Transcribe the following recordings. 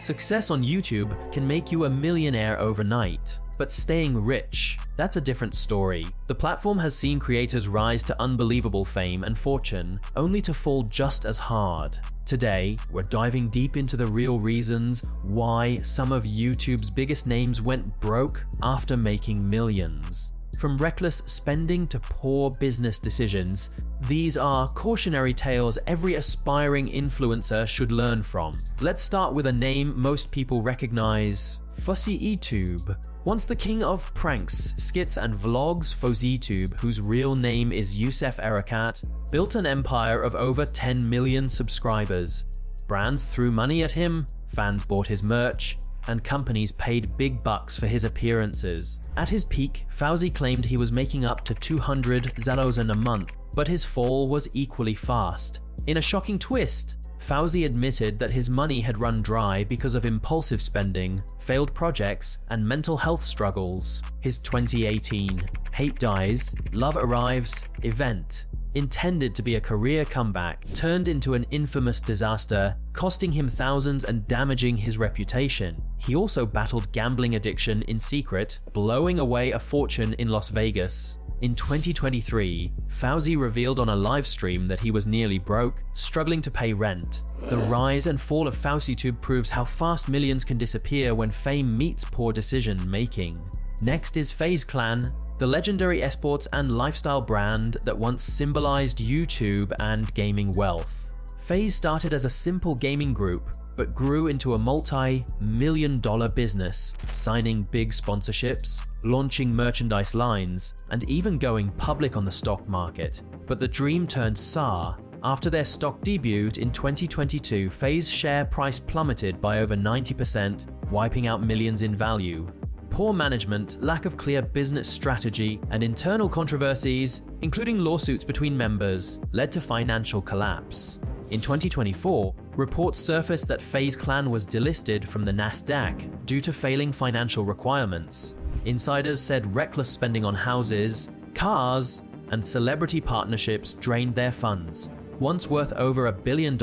Success on YouTube can make you a millionaire overnight, but staying rich, that's a different story. The platform has seen creators rise to unbelievable fame and fortune, only to fall just as hard. Today, we're diving deep into the real reasons why some of YouTube's biggest names went broke after making millions. From reckless spending to poor business decisions, these are cautionary tales every aspiring influencer should learn from. Let's start with a name most people recognize: FuzzyTube. Once the king of pranks, skits and vlogs, FuzzyTube, whose real name is Youssef Erekat, built an empire of over 10 million subscribers. Brands threw money at him, fans bought his merch, and companies paid big bucks for his appearances. At his peak, Fauzi claimed he was making up to 200 zalozan a month, but his fall was equally fast. In a shocking twist, Fauzi admitted that his money had run dry because of impulsive spending, failed projects, and mental health struggles. His 2018 Hate Dies, Love Arrives event, intended to be a career comeback, turned into an infamous disaster, costing him thousands and damaging his reputation. He also battled gambling addiction in secret, blowing away a fortune in Las Vegas. In 2023, Fauzi revealed on a live stream that he was nearly broke, struggling to pay rent. The rise and fall of FauziTube proves how fast millions can disappear when fame meets poor decision making. Next is FaZe Clan, the legendary esports and lifestyle brand that once symbolized YouTube and gaming wealth. FaZe started as a simple gaming group, but grew into a multi-million-dollar business, signing big sponsorships, launching merchandise lines, and even going public on the stock market. But the dream turned sour. After their stock debuted in 2022, FaZe's share price plummeted by over 90%, wiping out millions in value. Poor management, lack of clear business strategy, and internal controversies, including lawsuits between members, led to financial collapse. In 2024, reports surfaced that FaZe Clan was delisted from the Nasdaq due to failing financial requirements. Insiders said reckless spending on houses, cars, and celebrity partnerships drained their funds. Once worth over $1 billion,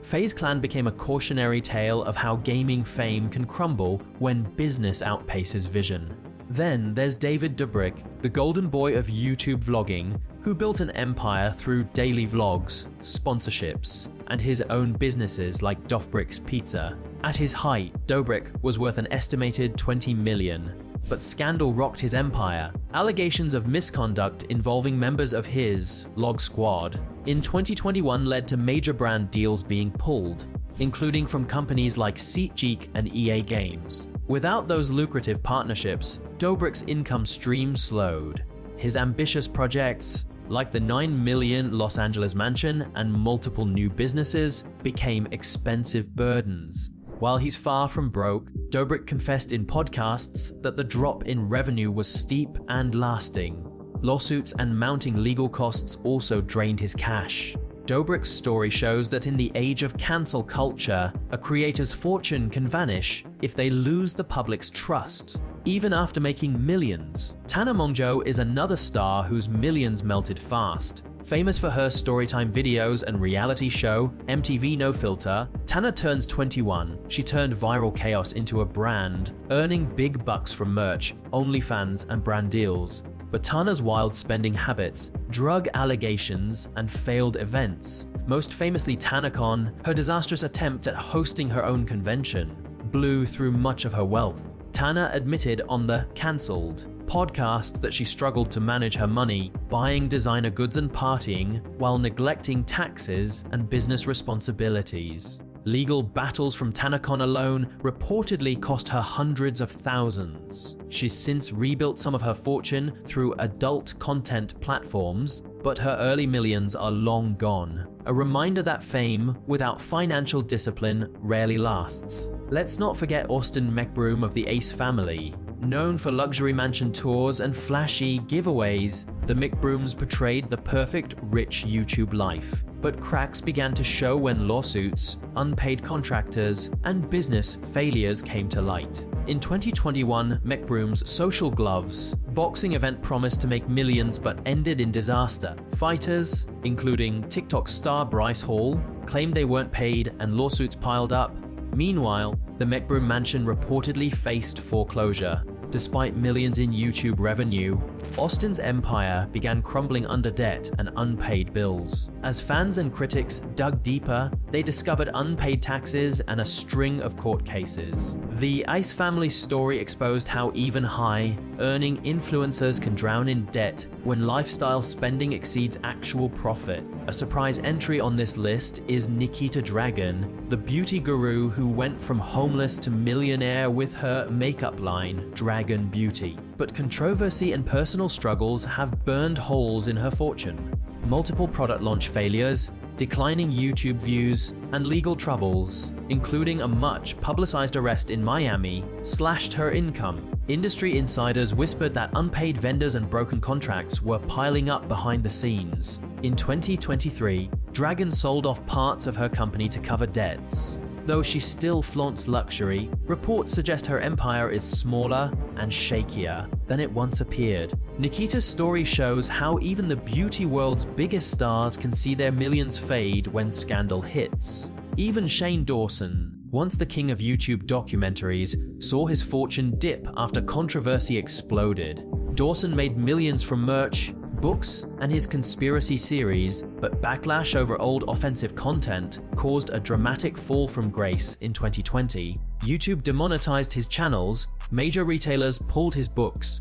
FaZe Clan became a cautionary tale of how gaming fame can crumble when business outpaces vision. Then there's David Dobrik, the golden boy of YouTube vlogging, who built an empire through daily vlogs, sponsorships, and his own businesses like Dofbricks Pizza. At his height, Dobrik was worth an estimated $20 million. But scandal rocked his empire. Allegations of misconduct involving members of his Log Squad in 2021 led to major brand deals being pulled, including from companies like SeatGeek and EA Games. Without those lucrative partnerships, Dobrik's income stream slowed. His ambitious projects, like the $9 million Los Angeles mansion and multiple new businesses, became expensive burdens. While he's far from broke, Dobrik confessed in podcasts that the drop in revenue was steep and lasting. Lawsuits and mounting legal costs also drained his cash. Dobrik's story shows that in the age of cancel culture, a creator's fortune can vanish if they lose the public's trust. Even after making millions, Tana Mongeau is another star whose millions melted fast. Famous for her storytime videos and reality show, MTV No Filter, Tana turns 21. She turned viral chaos into a brand, earning big bucks from merch, OnlyFans, and brand deals. But Tana's wild spending habits, drug allegations, and failed events, most famously TanaCon, her disastrous attempt at hosting her own convention, blew through much of her wealth. Tana admitted on the Cancelled podcast that she struggled to manage her money, buying designer goods and partying while neglecting taxes and business responsibilities. Legal battles from TanaCon alone reportedly cost her hundreds of thousands. She's since rebuilt some of her fortune through adult content platforms, but her early millions are long gone. A reminder that fame without financial discipline rarely lasts. Let's not forget Austin McBroom of the Ace family. Known for luxury mansion tours and flashy giveaways, the McBrooms portrayed the perfect rich YouTube life. But cracks began to show when lawsuits, unpaid contractors, and business failures came to light. In 2021, McBroom's Social Gloves boxing event promised to make millions but ended in disaster. Fighters, including TikTok star Bryce Hall, claimed they weren't paid and lawsuits piled up. Meanwhile, the McBroom mansion reportedly faced foreclosure. Despite millions in YouTube revenue, Austin's empire began crumbling under debt and unpaid bills. As fans and critics dug deeper, they discovered unpaid taxes and a string of court cases. The Ice family story exposed how even high-earning influencers can drown in debt when lifestyle spending exceeds actual profit. A surprise entry on this list is Nikita Dragun, the beauty guru who went from homeless to millionaire with her makeup line, Dragon Beauty. But controversy and personal struggles have burned holes in her fortune. Multiple product launch failures, declining YouTube views, and legal troubles, including a much publicized arrest in Miami, slashed her income. Industry insiders whispered that unpaid vendors and broken contracts were piling up behind the scenes. In 2023, Dragon sold off parts of her company to cover debts. Though she still flaunts luxury, reports suggest her empire is smaller and shakier than it once appeared. Nikita's story shows how even the beauty world's biggest stars can see their millions fade when scandal hits. Even Shane Dawson, once the king of YouTube documentaries, saw his fortune dip after controversy exploded. Dawson made millions from merch, books, and his conspiracy series, but backlash over old offensive content caused a dramatic fall from grace in 2020. YouTube demonetized his channels, major retailers pulled his books,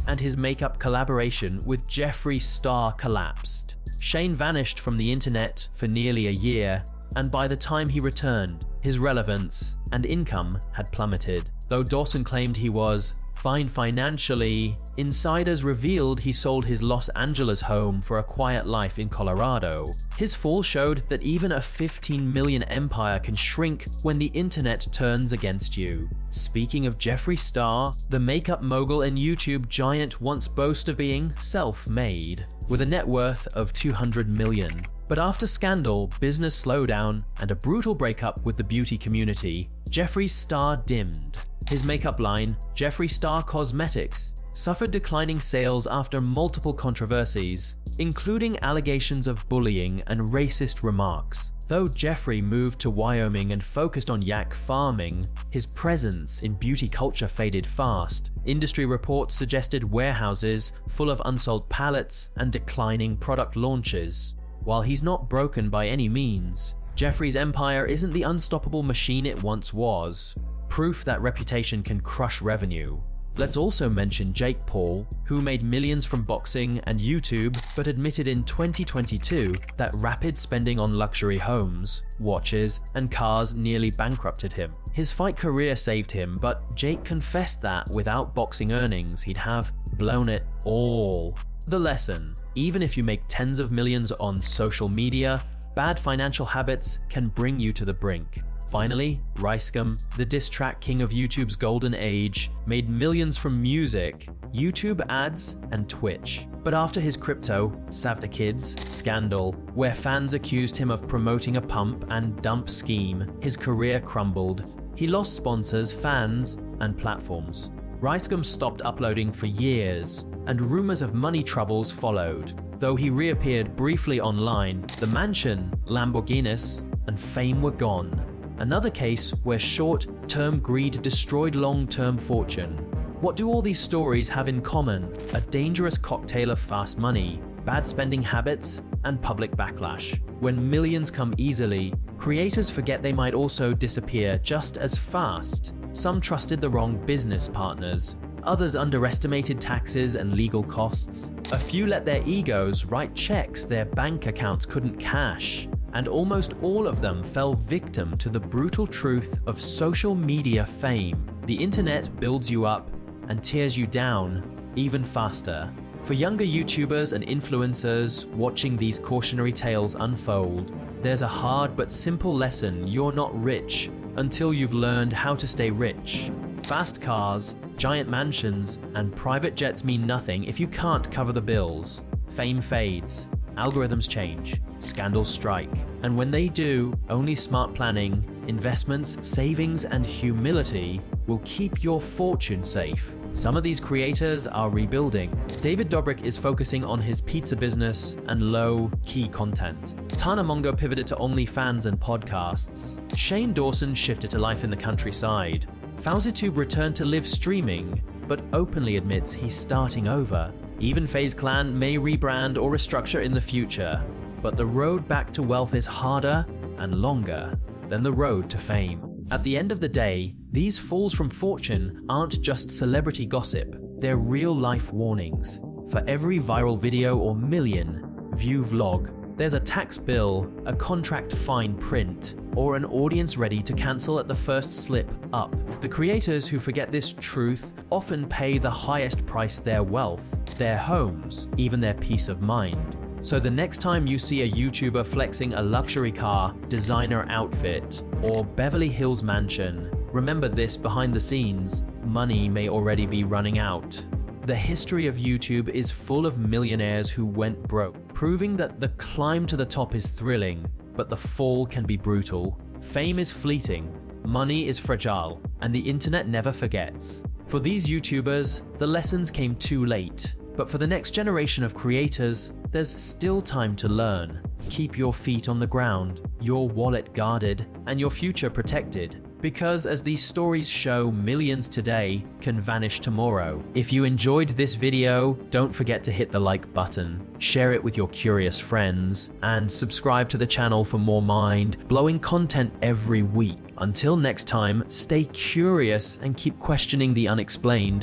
and his makeup collaboration with Jeffree Star collapsed. Shane vanished from the internet for nearly a year, and by the time he returned, his relevance and income had plummeted. Though Dawson claimed he was fine financially, insiders revealed he sold his Los Angeles home for a quiet life in Colorado. His fall showed that even a 15 million empire can shrink when the internet turns against you. Speaking of Jeffree Star, the makeup mogul and YouTube giant once boasted of being self-made, with a net worth of 200 million. But after scandal, business slowdown, and a brutal breakup with the beauty community, Jeffree Star dimmed. His makeup line, Jeffree Star Cosmetics, suffered declining sales after multiple controversies, including allegations of bullying and racist remarks. Though Jeffree moved to Wyoming and focused on yak farming, his presence in beauty culture faded fast. Industry reports suggested warehouses full of unsold pallets and declining product launches. While he's not broken by any means, Jeffree's empire isn't the unstoppable machine it once was. Proof that reputation can crush revenue. Let's also mention Jake Paul, who made millions from boxing and YouTube, but admitted in 2022 that rapid spending on luxury homes, watches, and cars nearly bankrupted him. His fight career saved him, but Jake confessed that without boxing earnings, he'd have blown it all. The lesson: even if you make tens of millions on social media, bad financial habits can bring you to the brink. Finally, Ricegum, the diss track king of YouTube's golden age, made millions from music, YouTube ads, and Twitch. But after his crypto, Sav the Kids, scandal, where fans accused him of promoting a pump and dump scheme, his career crumbled. He lost sponsors, fans, and platforms. Ricegum stopped uploading for years, and rumors of money troubles followed. Though he reappeared briefly online, the mansion, Lamborghinis, and fame were gone. Another case where short-term greed destroyed long-term fortune. What do all these stories have in common? A dangerous cocktail of fast money, bad spending habits, and public backlash. When millions come easily, creators forget they might also disappear just as fast. Some trusted the wrong business partners. Others underestimated taxes and legal costs. A few let their egos write checks their bank accounts couldn't cash. And almost all of them fell victim to the brutal truth of social media fame. The internet builds you up and tears you down even faster. For younger YouTubers and influencers watching these cautionary tales unfold, there's a hard but simple lesson: you're not rich until you've learned how to stay rich. Fast cars, giant mansions, and private jets mean nothing if you can't cover the bills. Fame fades, algorithms change, scandals strike, and when they do, only smart planning, investments, savings, and humility will keep your fortune safe. Some of these creators are rebuilding. David Dobrik is focusing on his pizza business and low-key content. Tanamongo pivoted to OnlyFans and podcasts. Shane Dawson shifted to life in the countryside. FaoZitube returned to live streaming, but openly admits he's starting over. Even FaZe Clan may rebrand or restructure in the future, but the road back to wealth is harder and longer than the road to fame. At the end of the day, these falls from fortune aren't just celebrity gossip, they're real-life warnings. For every viral video or million-view vlog, there's a tax bill, a contract fine print, or an audience ready to cancel at the first slip up. The creators who forget this truth often pay the highest price: their wealth, their homes, even their peace of mind. So the next time you see a YouTuber flexing a luxury car, designer outfit, or Beverly Hills mansion, remember this: behind the scenes, money may already be running out. The history of YouTube is full of millionaires who went broke, proving that the climb to the top is thrilling, but the fall can be brutal. Fame is fleeting, money is fragile, and the internet never forgets. For these YouTubers, the lessons came too late, but for the next generation of creators, there's still time to learn. Keep your feet on the ground, your wallet guarded, and your future protected. Because as these stories show, millions today can vanish tomorrow. If you enjoyed this video, don't forget to hit the like button, share it with your curious friends, and subscribe to the channel for more mind-blowing content every week. Until next time, stay curious and keep questioning the unexplained.